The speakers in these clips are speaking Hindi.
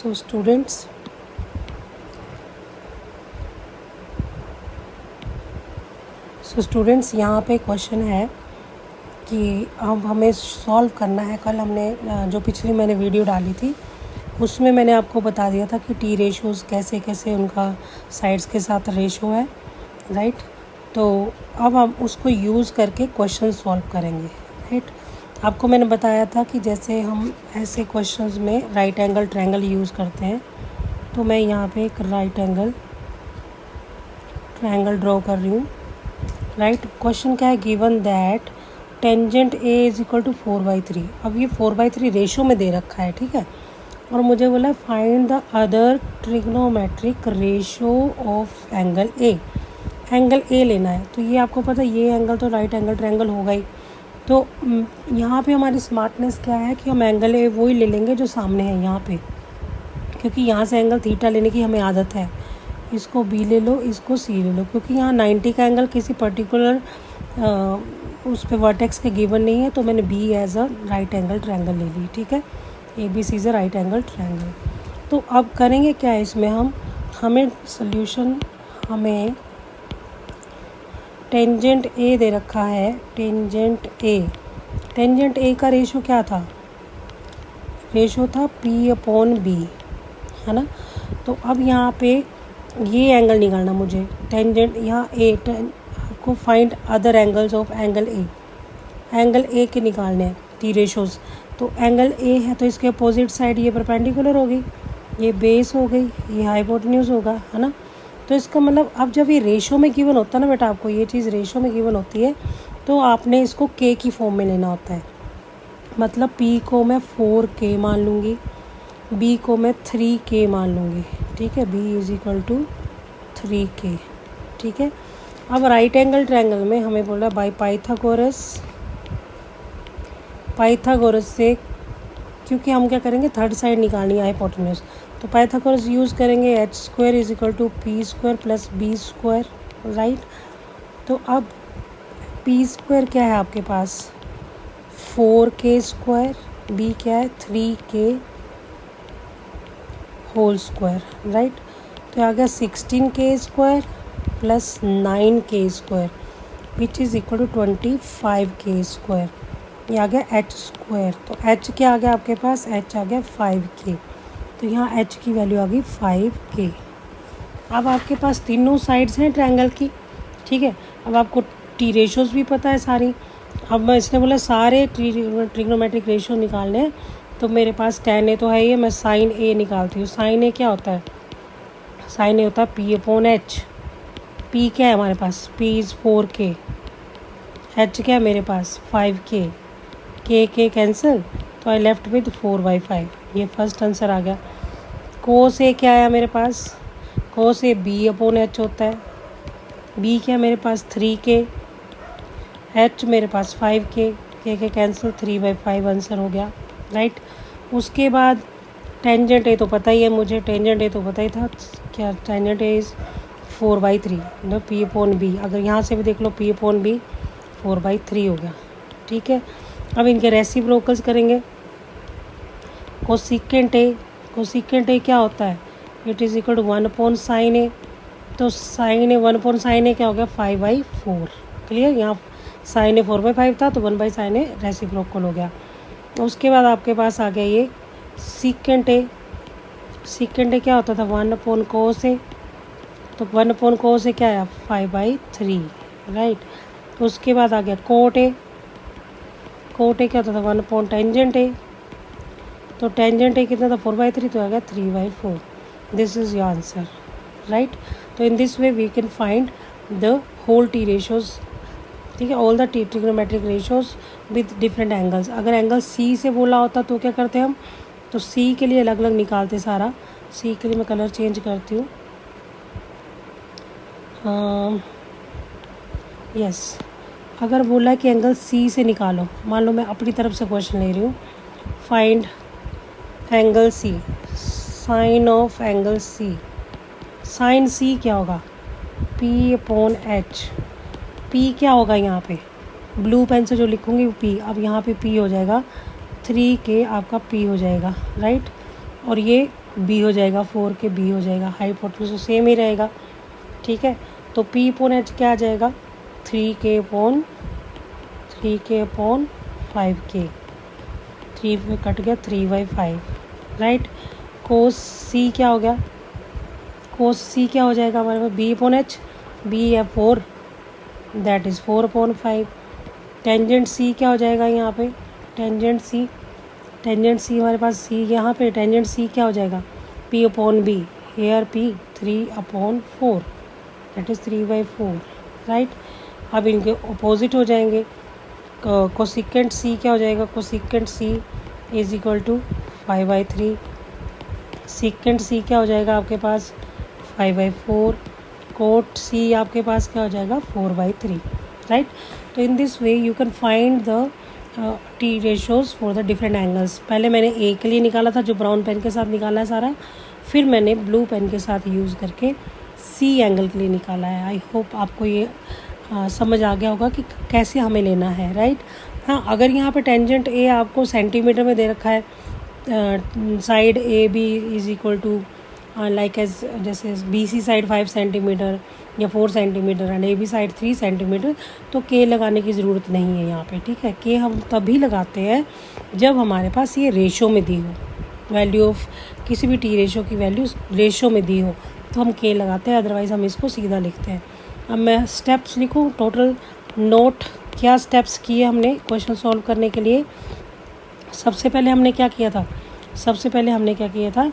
सो स्टूडेंट्स, यहाँ पे क्वेश्चन है कि अब हमें सॉल्व करना है। कल हमने जो पिछली मैंने वीडियो डाली थी उसमें मैंने आपको बता दिया था कि टी रेशोज़ कैसे कैसे उनका साइड्स के साथ रेशो है, राइट। तो अब हम उसको यूज़ करके क्वेश्चन सॉल्व करेंगे, राइट। आपको मैंने बताया था कि जैसे हम ऐसे क्वेश्चंस में राइट एंगल ट्रायंगल यूज़ करते हैं, तो मैं यहाँ पे एक राइट एंगल ट्रायंगल ड्रॉ कर रही हूँ, राइट। क्वेश्चन क्या है, given that tangent A is equal to 4/3। अब ये 4/3 रेशो में दे रखा है, ठीक है। और मुझे बोला find the other trigonometric ratio of angle A. Angle A लेना है, तो ये आपको पता है ये एंगल तो राइट एंगल ट्रायंगल होगा ही। तो यहाँ पे हमारी स्मार्टनेस क्या है कि हम एंगल ए वही ले लेंगे जो सामने है यहाँ पे, क्योंकि यहाँ से एंगल थीटा लेने की हमें आदत है। इसको बी ले लो, इसको सी ले लो, क्योंकि यहाँ 90 का एंगल किसी पर्टिकुलर उस पे वर्टेक्स के गिवन नहीं है, तो मैंने B as a right angle triangle ले ली, ठीक है। A B C is a right angle triangle. तो अब करेंगे क्या है इसमें, हमें सोल्यूशन, हमें टेंजेंट ए दे रखा है, टेंजेंट ए का रेशो क्या था, रेशो था P/B, है ना। तो अब यहाँ पे ये एंगल निकालना मुझे, टेंजेंट यहाँ ए को find other angles of angle A के निकालने हैं टी रेशोज़। तो एंगल ए है तो इसके अपोजिट साइड ये परपेंडिकुलर हो गई, ये बेस हो गई, ये हाइपोटेन्यूज होगा, है ना। तो इसका मतलब अब जब ये रेशो में गिवन होता है ना बेटा, आपको ये चीज़ रेशो में गिवन होती है तो आपने इसको के की फॉर्म में लेना होता है। मतलब पी को मैं 4K मान लूँगी, बी को मैं 3K मान लूँगी, ठीक है। B is equal to 3K, ठीक है। अब राइट एंगल ट्रायंगल में हमें बोला बाय पाइथागोरस से, क्योंकि हम क्या करेंगे थर्ड साइड निकालनी है हाइपोटेन्यूज, तो पाइथागोरस यूज़ करेंगे h² is equal to P² plus B², right. तो अब P² क्या है आपके पास 4K², B क्या है 3K होल स्क्वायर, राइट। तो आ गया 16K² plus 9K² which is equal to 25K²। ये आ गया h²। तो h क्या आ गया आपके पास, h आ गया 5K। तो यहाँ h की वैल्यू आ गई 5K। अब आपके पास तीनों साइड्स हैं ट्रायंगल की, ठीक है। अब आपको टी रेशोज़ भी पता है सारी। अब मैं इसने बोला सारे ट्रिग्नोमेट्रिक रेशो निकालने हैं, तो मेरे पास tan A तो है ये, मैं sin A निकालती हूँ। sin A क्या होता है, sin A होता है P/H। P क्या है हमारे पास, P इज़ 4K, H क्या है मेरे पास 5K, K कैंसिल, तो आई लेफ्ट विद 4/5। ये फर्स्ट आंसर आ गया। cos A क्या आया मेरे पास, cos A B/H होता है। B क्या मेरे पास 3K, H मेरे पास 5K, K कैंसिल, 3/5 आंसर हो गया, राइट। उसके बाद टेंजेंट ए तो पता ही है मुझे, टेंजेंट ए तो पता ही था क्या, टेंजेंट ए इज़ 4/3 मतलब P/B। अगर यहाँ से भी देख लो P/B 4/3 हो गया, ठीक है। अब इनके रेसिप्रोकल्स करेंगे। कोसेकेंट ए क्या होता है, it is equal to 1/sin A। तो sin A 1/sin A क्या हो गया 5/4, क्लियर। यहाँ sin A 4/5 था तो 1/sin A रेसिप्रोकल हो गया। उसके बाद आपके पास आ गया ये सीकेंट ए क्या होता था 1/cos A। तो 1/cos A क्या है 5/3, राइट। उसके बाद आ गया कोट ए क्या होता था 1/tangent A। तो टेंजेंट ए कितना था 4/3, तो आ गया 3/4। This is your answer, right. तो in this way we can find the whole T ratios, ठीक है, all the trigonometric ratios with different angles. अगर एंगल सी से बोला होता तो क्या करते हम, तो सी के लिए अलग अलग निकालते सारा। सी के लिए मैं कलर चेंज करती हूँ, यस। अगर बोला है कि एंगल सी से निकालो, मान लो मैं अपनी तरफ से क्वेश्चन ले रही हूँ, find angle C, sine of angle C. Sine C क्या होगा P/H। P क्या होगा यहाँ पे, ब्लू पेन से जो लिखूँगी वो P, अब यहाँ पे P हो जाएगा 3K आपका P हो जाएगा, राइट। और ये बी हो जाएगा 4 के बी हो जाएगा, हाइपोटेन्यूज तो सेम ही रहेगा, ठीक है। तो पी अपॉन एच क्या आ जाएगा 3k अपॉन 5k, 3 में कट गया 3/5, राइट। कोस सी क्या हो गया, कोस सी क्या हो जाएगा हमारे पास बी अपॉन एच, बी है 4 दैट इज़ 4/5। टेंजेंट सी क्या हो जाएगा यहाँ पे, टेंजेंट सी हमारे पास सी यहाँ पे टेंजेंट सी क्या हो जाएगा P upon B, here P 3/4 that is 3/4, right. अब इनके अपोजिट हो जाएंगे, कोसिकेंट सी क्या हो जाएगा, cosecant C is equal to 5/3, secant C क्या हो जाएगा आपके पास 5/4, कोट सी आपके पास क्या हो जाएगा 4/3, राइट। तो in this way you can find the T ratios for the different angles. पहले मैंने ए के लिए निकाला था जो ब्राउन पेन के साथ निकाला है सारा, फिर मैंने ब्लू पेन के साथ यूज़ करके सी एंगल के लिए निकाला है। आई होप आपको ये समझ आ गया होगा कि कैसे हमें लेना है, राइट। हाँ, अगर यहाँ पे टेंजेंट ए आपको सेंटीमीटर में दे रखा है, side A B is equal to like as जैसे बी सी साइड 5 सेंटीमीटर या 4 centimetre and A B side 3 centimetre, तो के लगाने की ज़रूरत नहीं है यहाँ पे, ठीक है। के हम तभी लगाते हैं जब हमारे पास ये रेशो में दी हो, वैल्यू ऑफ किसी भी टी रेशो की वैल्यू रेशो में दी हो तो हम के लगाते हैं, अदरवाइज़ हम इसको सीधा लिखते हैं। अब मैं स्टेप्स लिखूँ, टोटल नोट क्या स्टेप्स किए हमने क्वेश्चन सॉल्व करने के लिए। सबसे पहले हमने क्या किया था,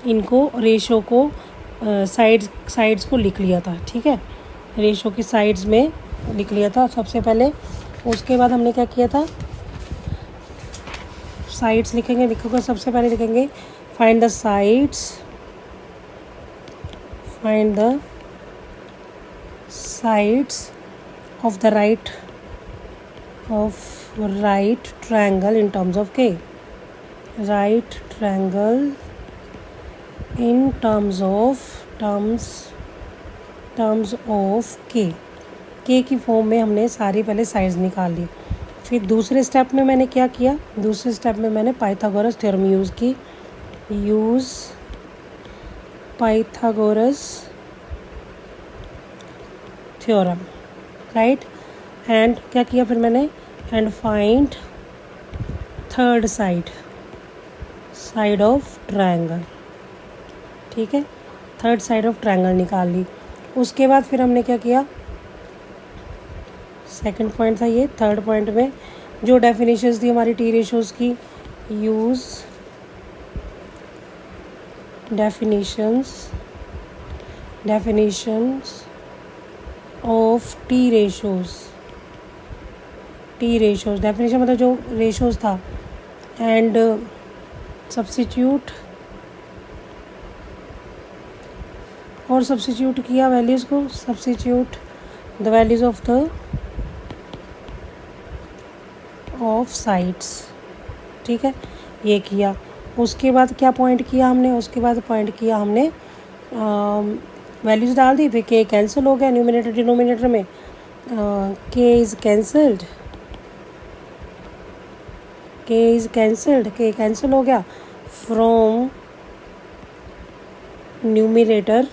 इनको रेशो को साइड्स को लिख लिया था, ठीक है। रेशो की साइड्स में लिख लिया था सबसे पहले। उसके बाद हमने क्या किया था, साइड्स लिखोगे सबसे पहले लिखेंगे find the sides of the right triangle in terms of k, right triangle in terms of k की फॉर्म में हमने सारी पहले साइड्स निकाल ली। फिर दूसरे स्टेप में मैंने क्या किया, दूसरे स्टेप में मैंने Pythagoras theorem use Pythagoras theorem, right. And क्या किया फिर मैंने, and find third side of triangle, ठीक है। थर्ड साइड ऑफ ट्रायंगल निकाल ली। उसके बाद फिर हमने क्या किया, सेकंड पॉइंट था ये। थर्ड पॉइंट में जो डेफिनेशंस थी हमारी टी रेशोज़ की, use definitions of T ratios, definition मतलब जो रेशोज़ था, एंड सब्स्टिट्यूट किया वैल्यूज़ को, substitute the values of sides, ठीक है, ये किया। उसके बाद क्या पॉइंट किया हमने, वैल्यूज़ डाल दी, फिर के कैंसिल हो गया न्यूमिनेटर डिनोमिनेटर में, के इज़ कैंसिल्ड, के कैंसिल हो गया फ्रॉम न्यूमिनेटर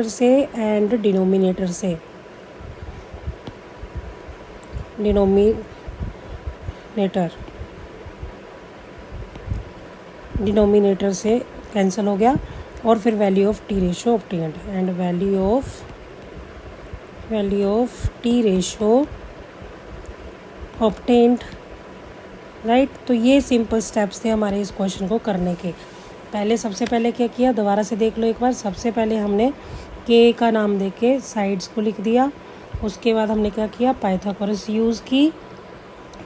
से एंड डिनोमिनेटर से कैंसिल हो गया। और फिर value of T ratio obtained, and value of T ratio obtained, right. तो ये सिंपल स्टेप्स थे हमारे इस क्वेश्चन को करने के। सबसे पहले क्या किया, दोबारा से देख लो एक बार। सबसे पहले हमने के का नाम देके साइड्स को लिख दिया। उसके बाद हमने क्या किया, पाइथागोरस यूज़ की,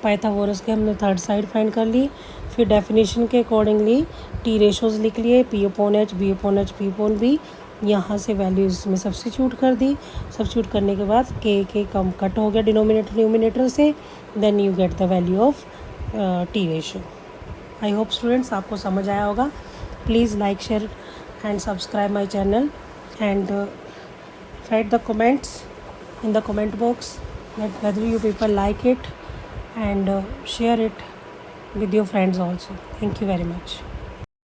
पाइथागोरस के हमने थर्ड साइड फाइंड कर ली। फिर डेफिनेशन के अकॉर्डिंगली टी रेशोज़ लिख लिए, P upon H, B upon H, P upon B. यहाँ से वैल्यूज़ में सब्स्टिट्यूट कर दी। सब्स्टिट्यूट करने के बाद के कम कट हो गया डिनोमिनेटर न्यूमिनेटर से, then you get the value of T ratio. I hope students आपको समझ आया होगा। Please like, share and subscribe my channel, and write the comments in the comment box that whether you people like it, and share it with your friends also. Thank you very much.